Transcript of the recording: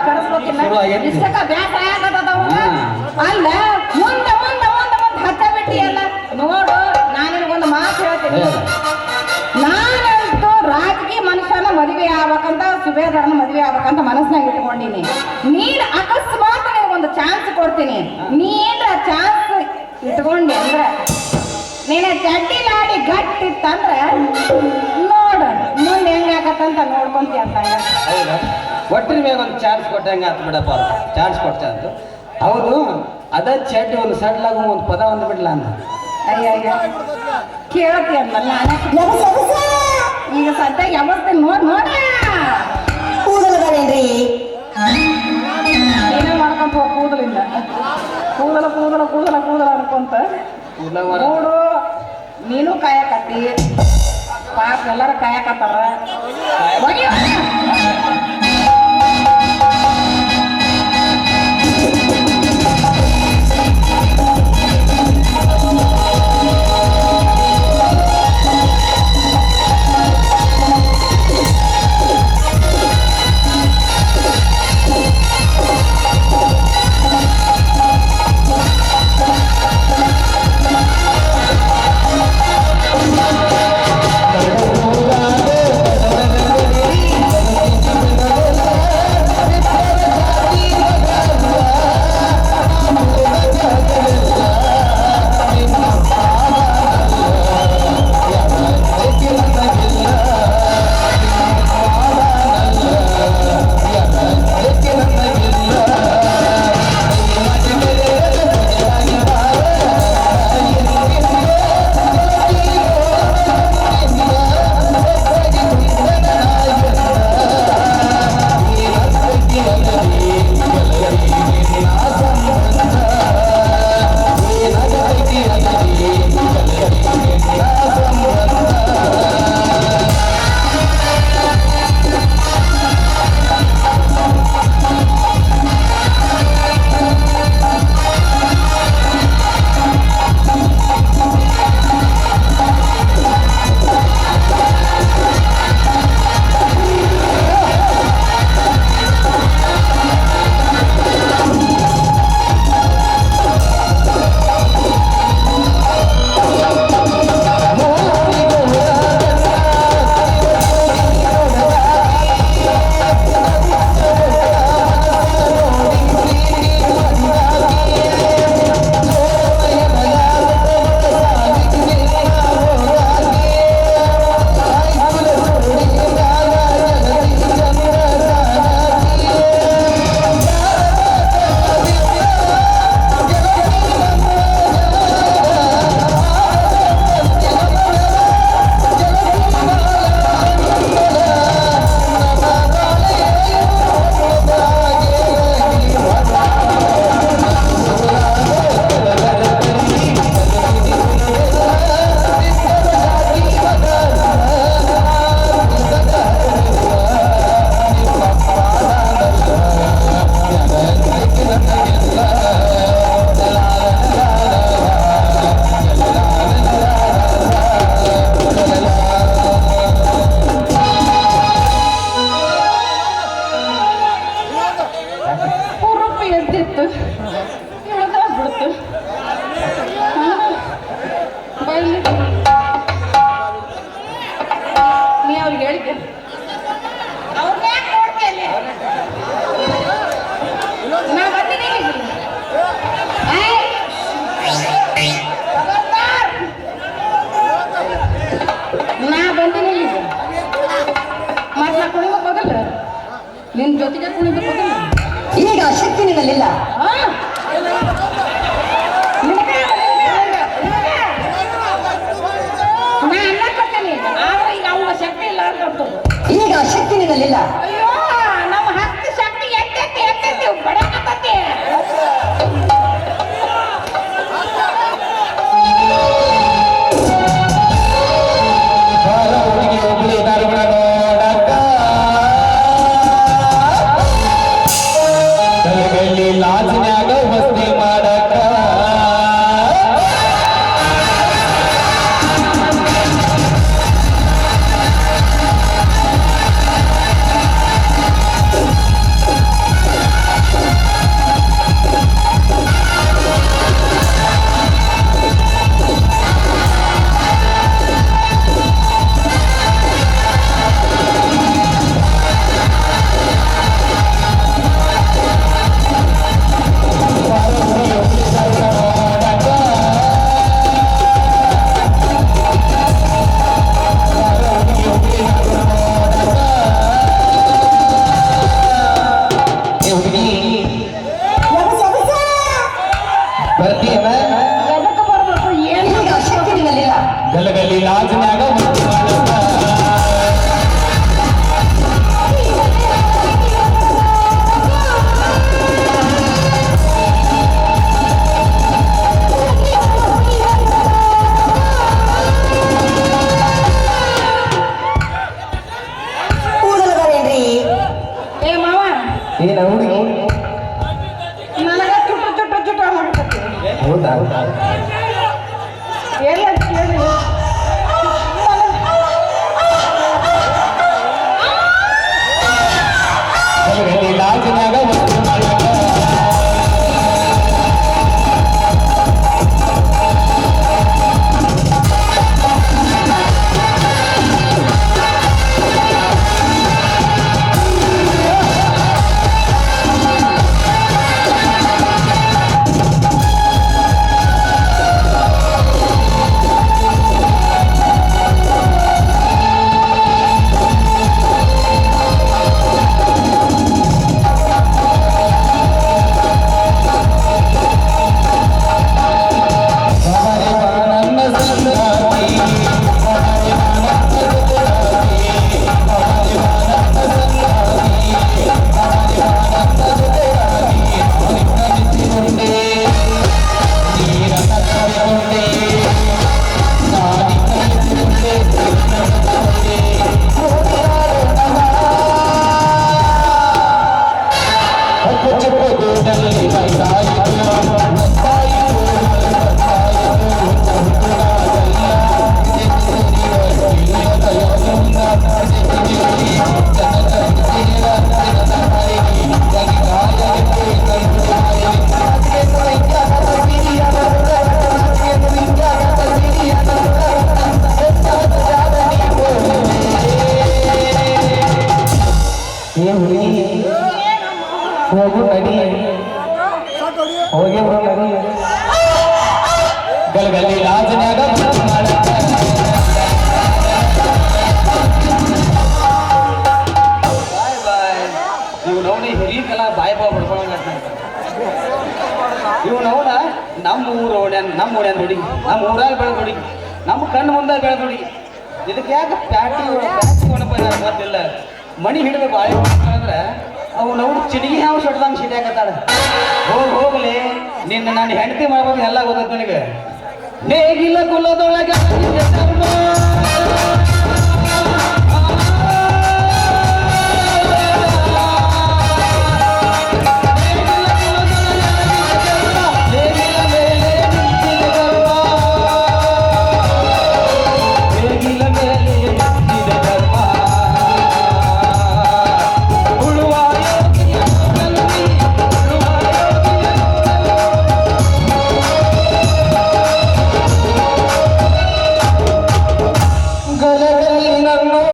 ಕಡಿಸ್ಬೇಕಿಲ್ಲ ಶುರು ಆಗೈತಿ. ಇಷ್ಟಕ್ಕ ಬ್ಯಾಸ ಆಗದ ಅಲ್ಲ ಮುಂದೆ ಮುಂದೆ ಮುಂದೆ ಮುಂದೆ ಹತ್ತ ಬಿಟ್ಟಿ ಅಲ್ಲ ನೋಡು ನಾನು ನಿನಗೊಂದು ಮಾತು ಹೇಳ್ತೀನಿ ನಾನಂತೂ ರಾಜಕೀಯ ಮನುಷ್ಯನ ಮದುವೆ ಆಗ್ಬೇಕಂತ ಸುಬೇದಾರನ ಮದುವೆ ಆಗ್ಬೇಕಂತ ಮನಸ್ಸಿನಾಗ ಇಟ್ಕೊಂಡಿನಿ ನೀನ್ ಅಕಸ್ಮಾತ್ ನಿನಗೊಂದು ಚಾನ್ಸ್ ಕೊಡ್ತೀನಿ ನೀನ್ ಚಾನ್ಸ್ ಇಟ್ಕೊಂಡಿ ಅಂದ್ರೆ ನೀನ ಚಡ್ಡಿಲಾಡಿ ಗಟ್ಟಿತ್ತಂದ್ರ ನೋಡ ಮುಂದೆ ಹೆಂಗಾಗತ್ತಂತ ನೋಡ್ಕೊಂತೀಯ ಅಂತ ಹೌದಾ ಒಟ್ಟಿನ ಮ್ಯಾಗ ಒಂದು ಚಾರ್ಜ್ ಕೊಟ್ಟಂಗೆ ಆತು ಬಿಡಪ್ಪ ಚಾರ್ಜ್ ಕೊಡ್ತಾ ಅಂತ ಹೌದು ಅದ ಚಡ್ಡಿ ಒಂದು ಸಡ್ಲಾಗ ಒಂದು ಪದ ಒಂದು ಬಿಡ್ಲ ಅಂದ ಅಯ್ಯ ಕೇಳತಿ ಅಂದಲ್ಲ ಈಗ ಸದ್ಯ ಯಾವತ್ತೇ ನೋಡ ಕೂದಲದೇನ್ರಿ ಏನೇ ಮಾಡ್ಕೊಂತ ಹೋಗ ಕೂದಲಿಂದ ಕೂದಲ ಕೂದಲ ಕೂದಲ ಕೂದಲ ಅನ್ಕೊಂತ ನೋಡು ನೀನು ಕಾಯಕತ್ತಿ ಪಾಪ ಎಲ್ಲಾರ ಕಾಯಕತ್ತಾರ ನಿನ್ ಜೊತೆಗೆ ಕುಣಿಬೇಕು ಈಗ ಶಕ್ತಿ ನಿನ್ನಲ್ಲಿಲ್ಲ. ಈಗ ಶಕ್ತಿ ನಿನ್ನಲ್ಲಿಲ್ಲ. ಅಯ್ಯೋ ನಮ್ಮ ಹತ್ತು ಶಕ್ತಿ ಎತ್ತೈತಿ ಎತ್ತೈತಿ ಬಡಕತ್ತೈತಿ. ಲಾಜಿನ್ಯಾಗ ವಸ್ತಿ ಮಾಡಕ ಹುಡುಗಿ ನನಗ ಚುಟ್ಟು ಮಾಡ್ಕೊತೀನಿ ಹೌದಾ ಎಲ್ಲ ಕೇಳಿ ಲಾಜಿನಾಗ ಹೋಗು ನಡಿ ಹೋಗಿ ನಡಿ ಗಲಗಲಿ ಲಾಜನ್ಯಾಗ ಇವ್ ನೋಡಿ ಹಿರಿಯಕಲ್ಲ ಬಾಯಿ ಬಾಯ್ ಬಡ್ಕೊಳಂಗ ಇವ್ ನೋಡ ನಮ್ಮ ಊರ ನಮ್ಮ ಊರ್ಯಾನ ಹುಡುಗಿ ನಮ್ಮ ಊರಾಗ ಬೆಳೆದ ಹುಡುಗಿ ನಮ್ಮ ಕಣ್ಣು ಮುಂದಾಗ ಬೆಳೆದ ಹುಡುಗಿ ಇದಕ್ಕೆ ಯಾಕೆ ಪ್ಯಾಟಿ ಒಣಪ ಗೊತ್ತಿಲ್ಲ ಮಣಿ ಹಿಡಿದು ಬಾಯಿ ಅಂದ್ರೆ ಅವು ನಾವು ಚಿಡಿಗೆ ಯಾವ ಸೊಟ್ಟದಂಗೆ ಸಿಡಿಯಾಕತ್ತಾಳ ಹೋಗ್ಲಿ ನಿನ್ನ ನಾನು ಹೆಂಡತಿ ಮಾಡ್ಬೋದು ಎಲ್ಲ ಗೊತ್ತೈತೆ ನನಗೆ ಹೇಗಿಲ್ಲ ಕುಲದೊಳಗೆ